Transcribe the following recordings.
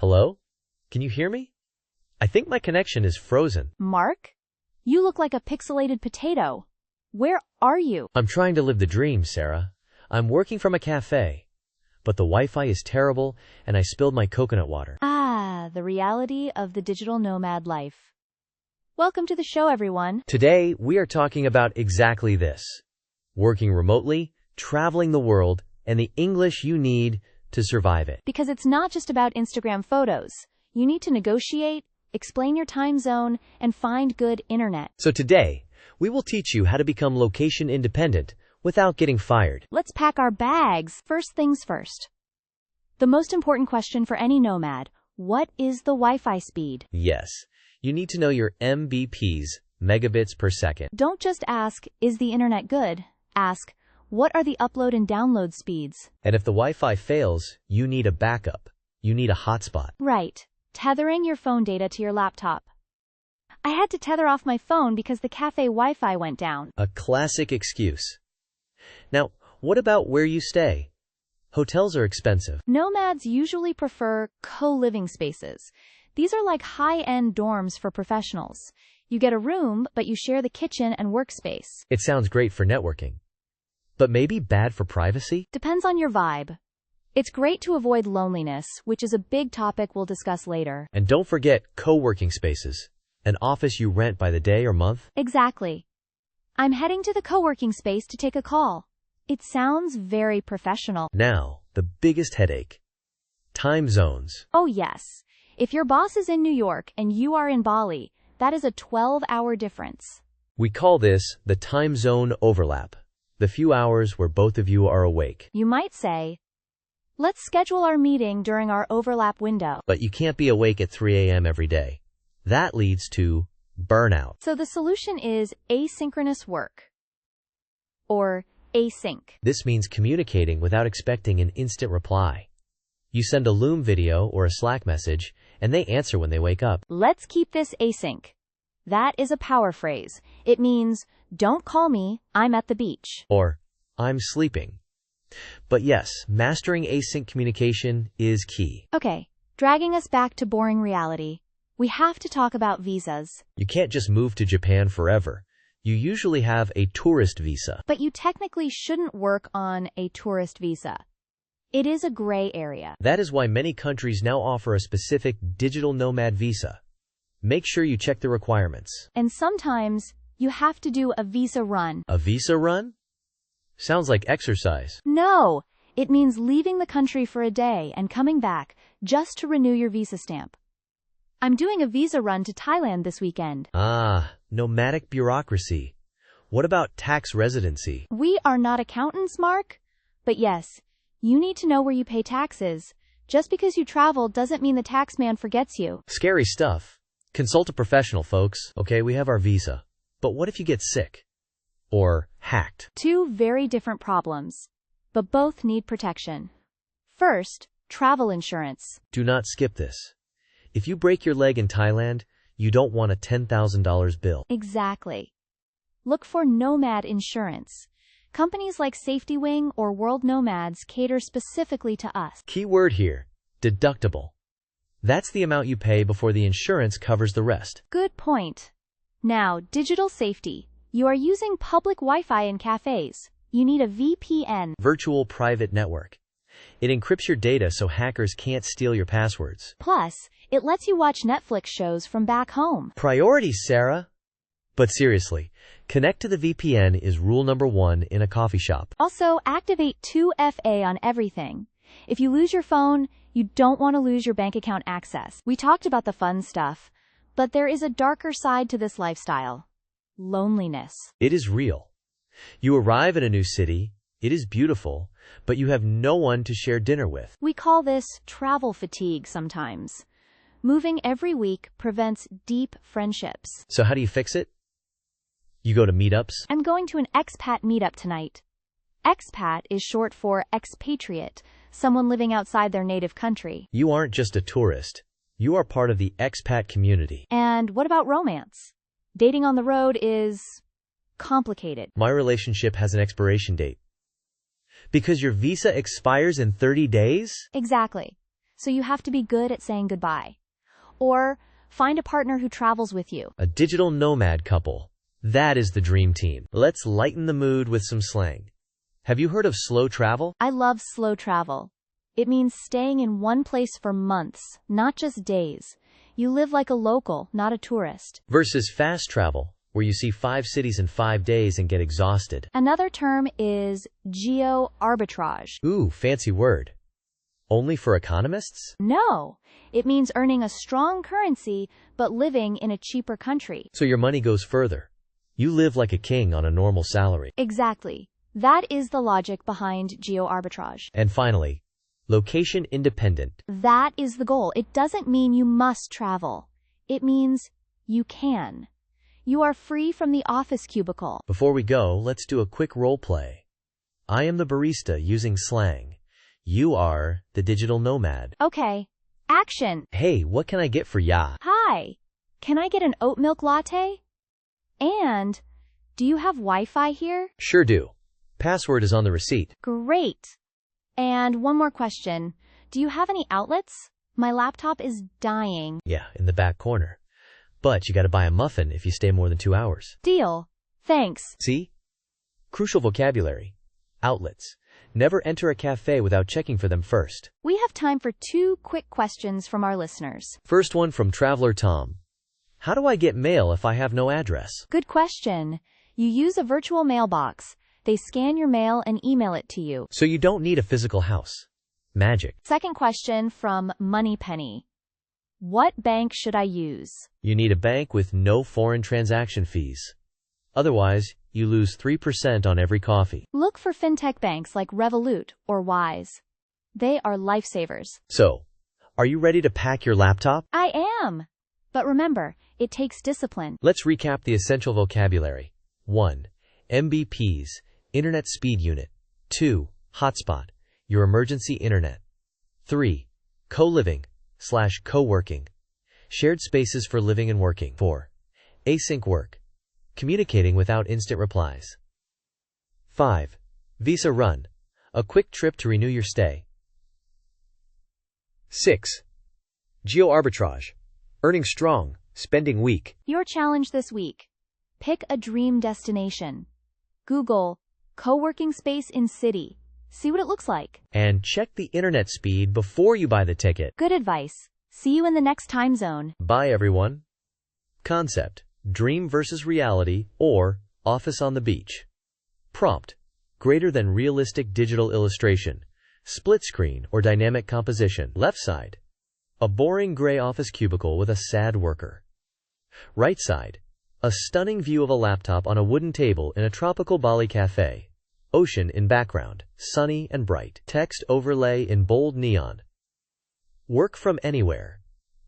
Hello? Can you hear me? I think my connection is frozen. Mark? You look like a pixelated potato. Where are you? I'm trying to live the dream, Sarah. I'm working from a cafe. But the Wi-Fi is terrible, and I spilled my coconut water. Ah, the reality of the digital nomad life. Welcome to the show, everyone. Today, we are talking about exactly this. Working remotely, traveling the world, and the English you need to survive it. Because it's not just about Instagram photos. You need to negotiate, explain your time zone, and find good internet. So today, we will teach you how to become location independent without getting fired. Let's pack our bags. First things first. The most important question for any nomad, what is the Wi-Fi speed? Yes, you need to know your MBPs, megabits per second. Don't just ask, is the internet good? Ask, what are the upload and download speeds? And if the Wi-Fi fails, you need a backup. You need a hotspot. Right. Tethering your phone data to your laptop. I had to tether off my phone because the cafe Wi-Fi went down. A classic excuse. Now, what about where you stay? Hotels are expensive. Nomads usually prefer co-living spaces. These are like high-end dorms for professionals. You get a room, but you share the kitchen and workspace. It sounds great for networking. But maybe bad for privacy? Depends on your vibe. It's great to avoid loneliness, which is a big topic we'll discuss later. And don't forget co-working spaces. An office you rent by the day or month? Exactly. I'm heading to the co-working space to take a call. It sounds very professional. Now, the biggest headache. Time zones. Oh yes. If your boss is in New York and you are in Bali, that is a 12-hour difference. We call this the time zone overlap. The few hours where both of you are awake. You might say, let's schedule our meeting during our overlap window. But you can't be awake at 3 a.m. every day. That leads to burnout. So the solution is asynchronous work, or async. This means communicating without expecting an instant reply. You send a Loom video or a Slack message, and they answer when they wake up. Let's keep this async. That is a power phrase. It means, don't call me, I'm at the beach. Or, I'm sleeping. But yes, mastering async communication is key. Okay, dragging us back to boring reality. We have to talk about visas. You can't just move to Japan forever. You usually have a tourist visa. But you technically shouldn't work on a tourist visa. It is a gray area. That is why many countries now offer a specific digital nomad visa. Make sure you check the requirements. And sometimes, you have to do a visa run. A visa run? Sounds like exercise. No, it means leaving the country for a day and coming back just to renew your visa stamp. I'm doing a visa run to Thailand this weekend. Ah, nomadic bureaucracy. What about tax residency? We are not accountants, Mark. But yes, you need to know where you pay taxes. Just because you travel doesn't mean the tax man forgets you. Scary stuff. Consult a professional, folks. Okay, we have our visa. But what if you get sick? Or hacked? Two very different problems, but both need protection. First, travel insurance. Do not skip this. If you break your leg in Thailand, you don't want a $10,000 bill. Exactly. Look for Nomad insurance. Companies like Safety Wing or World Nomads cater specifically to us. Key word here, deductible. That's the amount you pay before the insurance covers the rest. Good point. Now, digital safety. You are using public Wi-Fi in cafes. You need a VPN. Virtual private network. It encrypts your data so hackers can't steal your passwords. Plus, it lets you watch Netflix shows from back home. Priorities, Sarah. But seriously, connect to the VPN is rule number 1 in a coffee shop. Also, activate 2FA on everything. If you lose your phone, you don't want to lose your bank account access. We talked about the fun stuff, but there is a darker side to this lifestyle. Loneliness. It is real. You arrive in a new city, it is beautiful, but you have no one to share dinner with. We call this travel fatigue sometimes. Moving every week prevents deep friendships. So how do you fix it? You go to meetups? I'm going to an expat meetup tonight. Expat is short for expatriate, someone living outside their native country. You aren't just a tourist. You are part of the expat community. And what about romance? Dating on the road is complicated. My relationship has an expiration date. Because your visa expires in 30 days? Exactly. so you have to be good at saying goodbye. Or find a partner who travels with you. A digital nomad couple. That is the dream team. Let's lighten the mood with some slang. Have you heard of slow travel? I love slow travel. It means staying in one place for months, not just days. You live like a local, not a tourist. Versus fast travel, where you see 5 cities in 5 days and get exhausted. Another term is geo-arbitrage. Ooh, fancy word. Only for economists? No, it means earning a strong currency but living in a cheaper country. So your money goes further. You live like a king on a normal salary. Exactly. That is the logic behind geo-arbitrage. And finally, location independent. That is the goal. It doesn't mean you must travel. It means you can. You are free from the office cubicle. Before we go, let's do a quick role play. I am the barista using slang. You are the digital nomad. Okay. Action. Hey, what can I get for ya? Hi. Can I get an oat milk latte? And, do you have Wi-Fi here? Sure do. Password is on the receipt. Great. And one more question. Do you have any outlets? My laptop is dying. Yeah, in the back corner. But you gotta buy a muffin if you stay more than 2 hours. Deal. Thanks. See? Crucial vocabulary. Outlets. Never enter a cafe without checking for them first. We have time for 2 quick questions from our listeners. First one from Traveler Tom. How do I get mail if I have no address? Good question. You use a virtual mailbox. They scan your mail and email it to you. So you don't need a physical house. Magic. Second question from Moneypenny. What bank should I use? You need a bank with no foreign transaction fees. Otherwise, you lose 3% on every coffee. Look for fintech banks like Revolut or Wise. They are lifesavers. So, are you ready to pack your laptop? I am. But remember, it takes discipline. Let's recap the essential vocabulary. 1. MBPs, Internet Speed Unit. 2. Hotspot, your emergency internet. 3. Co-living/co-working, shared spaces for living and working. 4. Async work, communicating without instant replies. 5. Visa run, a quick trip to renew your stay. 6. Geo-arbitrage, earning strong, spending weak. Your challenge this week. Pick a dream destination. Google co-working space in city. See what it looks like. And check the internet speed before you buy the ticket. Good advice. See you in the next time zone. Bye, everyone. Concept: dream versus reality, or office on the beach. Prompt: greater than realistic digital illustration, split screen or dynamic composition. Left side: a boring gray office cubicle with a sad worker. Right side: a stunning view of a laptop on a wooden table in a tropical Bali cafe. Ocean in background, sunny and bright. Text overlay in bold neon. Work from anywhere.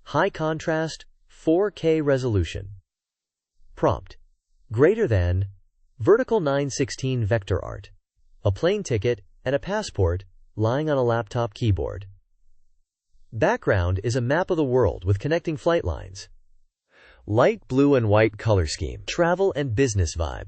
High contrast, 4K resolution. Prompt: greater than, vertical 916 vector art, a plane ticket and a passport lying on a laptop keyboard. Background is a map of the world with connecting flight lines. Light blue and white color scheme. Travel and business vibe.